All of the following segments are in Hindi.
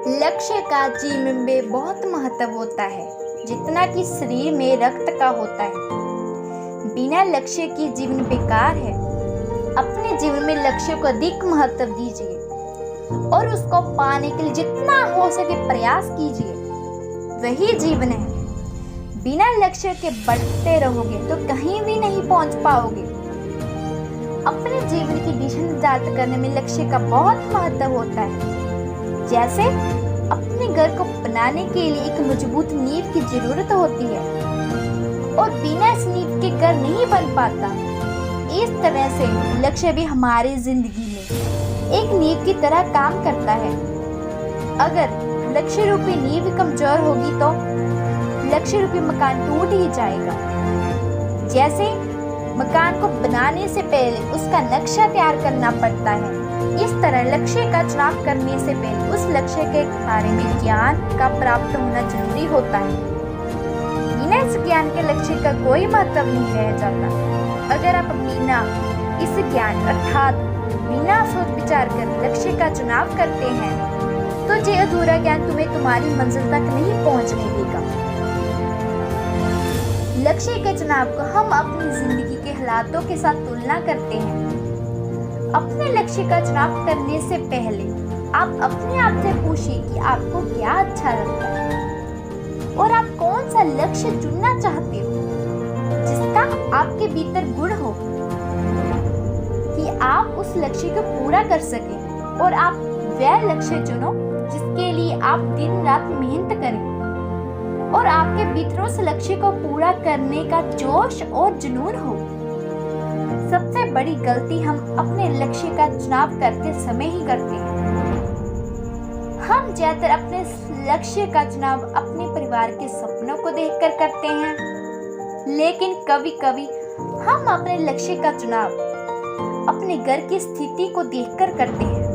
लक्ष्य का जीवन में बहुत महत्व होता है जितना कि शरीर में रक्त का होता है। बिना लक्ष्य के जीवन बेकार है। अपने जीवन में लक्ष्य को अधिक महत्व दीजिए और उसको पाने के लिए जितना हो सके प्रयास कीजिए। वही जीवन है। बिना लक्ष्य के बढ़ते रहोगे तो कहीं भी नहीं पहुंच पाओगे। अपने जीवन की दिशा निर्धारित करने में लक्ष्य का बहुत महत्व होता है। जैसे अपने घर को बनाने के लिए एक मजबूत नींव की जरूरत होती है और बिना इस नींव के घर नहीं बन पाता। इस तरह से लक्ष्य भी हमारी जिंदगी में एक नींव की तरह काम करता है। अगर लक्ष्य रूपी नींव कमजोर होगी तो लक्ष्य रूपी मकान टूट ही जाएगा। जैसे मकान को बनाने से पहले उसका नक्शा तैयार करना पड़ता है, इस तरह लक्ष्य का चुनाव करने से पहले उस लक्ष्य के बारे में ज्ञान का प्राप्त होना जरूरी होता है। बिना इस ज्ञान के लक्ष्य का कोई महत्व नहीं रह जाता। अगर आप बिना इस ज्ञान अर्थात बिना सोच विचार कर लक्ष्य का चुनाव करते हैं तो ये अधूरा ज्ञान तुम्हें तुम्हारी मंजिल तक नहीं पहुंचने देगा। लक्ष्य के चुनाव को हम अपनी जिंदगी के हालातों के साथ तुलना करते हैं। अपने लक्ष्य का चुनाव करने से पहले आप अपने आप से पूछिए कि आपको क्या अच्छा लगता है और आप कौन सा लक्ष्य चुनना चाहते हो जिसका आपके भीतर गुण हो कि आप उस लक्ष्य को पूरा कर सकें। और आप वह लक्ष्य चुनो जिसके लिए आप दिन रात मेहनत करें और आपके भीतर उस लक्ष्य को पूरा करने का जोश और जुनून हो। सबसे बड़ी गलती हम अपने लक्ष्य का चुनाव करते समय ही करते हैं। हम ज्यादातर अपने लक्ष्य का चुनाव अपने परिवार के सपनों को देखकर करते हैं, लेकिन कभी कभी हम अपने लक्ष्य का चुनाव अपने घर की स्थिति को देखकर करते हैं।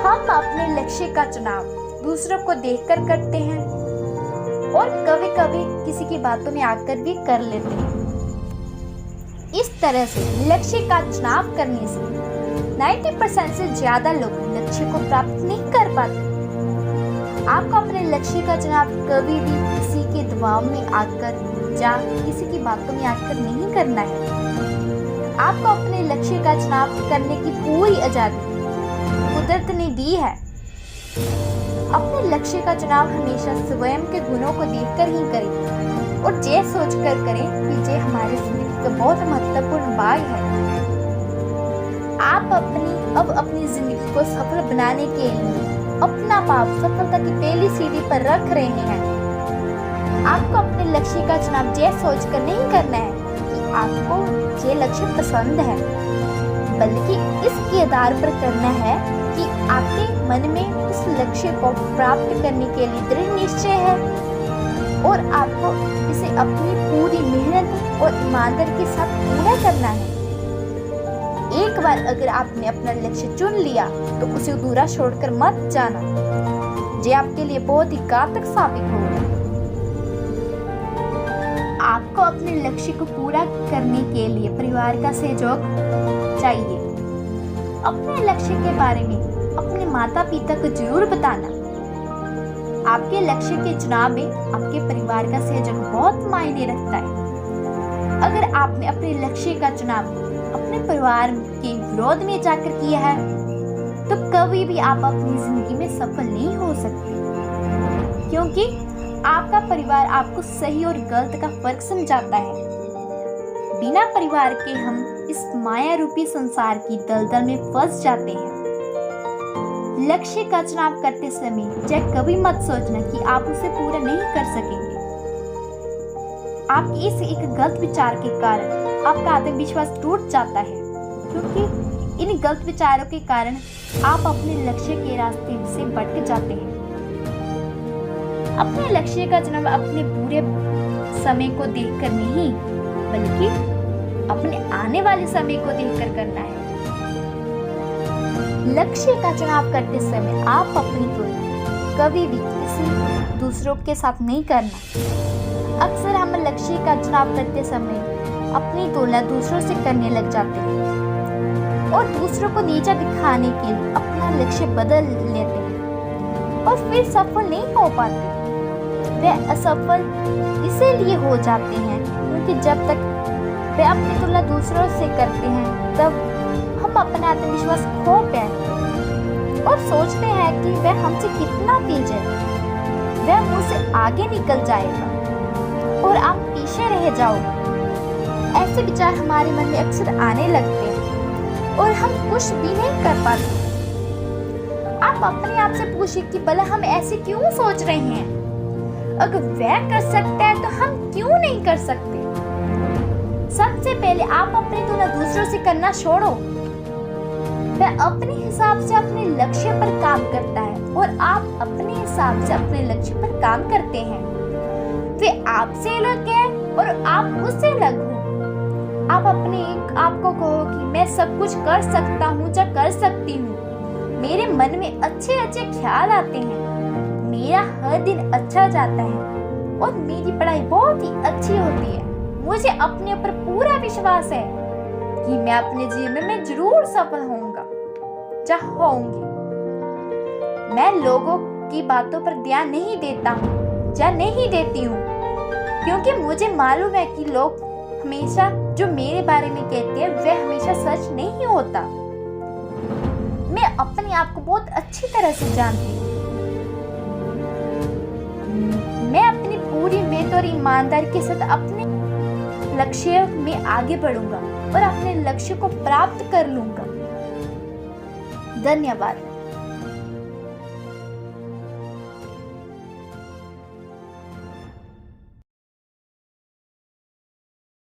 हम अपने लक्ष्य का चुनाव दूसरों को देखकर करते हैं और कभी कभी किसी की बातों में आकर भी कर लेते हैं। इस तरह से लक्ष्य का चुनाव करने से 90% से ज्यादा लोग लक्ष्य को प्राप्त नहीं कर पाते। आपको अपने लक्ष्य का चुनाव कभी भी किसी के दबाव में आकर या किसी की बातों में आकर नहीं करना है। आपको अपने लक्ष्य का चुनाव करने की पूरी आजादी कुदरत ने दी है। अपने लक्ष्य का चुनाव हमेशा स्वयं के गुणों को देखकर ही करें और ये सोचकर करें कि ये हमारे जिंदगी का बहुत महत्वपूर्ण भाग है। आप अपनी जिंदगी को सफल बनाने के लिए अपना पाँव सफलता की पहली सीढ़ी पर रख रहे हैं। आपको अपने लक्ष्य का चुनाव ये सोचकर नहीं करना है कि आपको ये लक्ष्य पसंद है, बल्कि इसके आधार पर करना है कि आपके मन में उस लक्ष्य को प्राप्त करने के लिए दृढ़ निश्चय है और आपको इसे अपनी पूरी मेहनत और ईमानदारी के साथ पूरा करना है। एक बार अगर आपने अपना लक्ष्य चुन लिया तो उसे अधूरा छोड़कर मत जाना। ये आपके लिए बहुत ही घातक साबित होगा। आपको अपने लक्ष्य को पूरा करने के लिए परिवार का सहयोग चाहिए। अपने लक्ष्य के बारे में अपने माता पिता को जरूर बताना। आपके लक्ष्य के चुनाव में आपके परिवार का सहयोग बहुत मायने रखता है। अगर आपने अपने लक्ष्य का चुनाव अपने परिवार के विरोध में जाकर किया है तो कभी भी आप अपनी जिंदगी में सफल नहीं हो सकते, क्योंकि आपका परिवार आपको सही और गलत का फर्क समझाता है। बिना परिवार के हम इस माया रूपी संसार की दलदल में फंस जाते हैं। लक्ष्य का चुनाव करते समय यह कभी मत सोचना कि आप उसे पूरा नहीं कर सकेंगे। आपके इस एक गलत विचार के कारण आपका आत्मविश्वास टूट जाता है, क्योंकि इन गलत विचारों के कारण आप अपने लक्ष्य के रास्ते से भटक जाते हैं। अपने लक्ष्य का चुनाव अपने बुरे समय को देखकर नहीं, बल्कि अपने आने वाले समय को देखकर करना है। लक्ष्य का चुनाव करते समय आप अपनी तुलना कभी भी किसी दूसरों के साथ नहीं करना। अक्सर हम लक्ष्य का चुनाव करते समय अपनी तुलना दूसरों से करने लग जाते हैं और दूसरों को नीचा दिखाने के लिए अपना लक्ष्य बदल लेते हैं। और फिर सफल नहीं हो पाते। वे असफल इसीलिए हो जाते हैं क्योंकि जब तक वे अपनी तुलना दूसरों से करते हैं तब हम अपना आत्मविश्वास खो बैठते और सोचते हैं कि वह हमसे कितना तेज है, वह मुझसे आगे निकल जाएगा और आप पीछे रह जाओगे। ऐसे विचार हमारे मन में अक्सर आने लगते हैं और हम कुछ भी नहीं कर पाते। आप अपने आप से पूछिए कि भला हम ऐसे क्यों सोच रहे हैं? अगर वह कर सकता है तो हम क्यों नहीं कर सकते? सबसे पहले आप अपनी तुलना दूसरों से करना छोड़ो। वह अपने हिसाब से अपने लक्ष्य पर काम करता है और आप अपने हिसाब से अपने लक्ष्य पर काम करते हैं। वे आपसे अलग है और आप उससे अलग हो। आप अपने आप को कहो कि मैं सब कुछ कर सकता हूँ या कर सकती हूँ। मेरे मन में अच्छे अच्छे ख्याल आते हैं, मेरा हर दिन अच्छा जाता है और मेरी पढ़ाई बहुत ही अच्छी होती है। मुझे अपने ऊपर पूरा विश्वास है कि मैं अपने जीवन में जरूर सफल होऊंगा या होऊंगी। मैं लोगों की बातों पर ध्यान नहीं देता हूँ या नहीं देती हूँ क्योंकि मुझे मालूम है कि लोग हमेशा जो मेरे बारे में कहते हैं वह हमेशा सच नहीं होता। मैं अपने आप को बहुत अच्छी तरह से जानती हूँ। मैं अपनी पूरी मेहनत और ईमानदारी के साथ अपने लक्ष्य में आगे बढ़ूंगा और अपने लक्ष्य को प्राप्त कर लूंगा। धन्यवाद।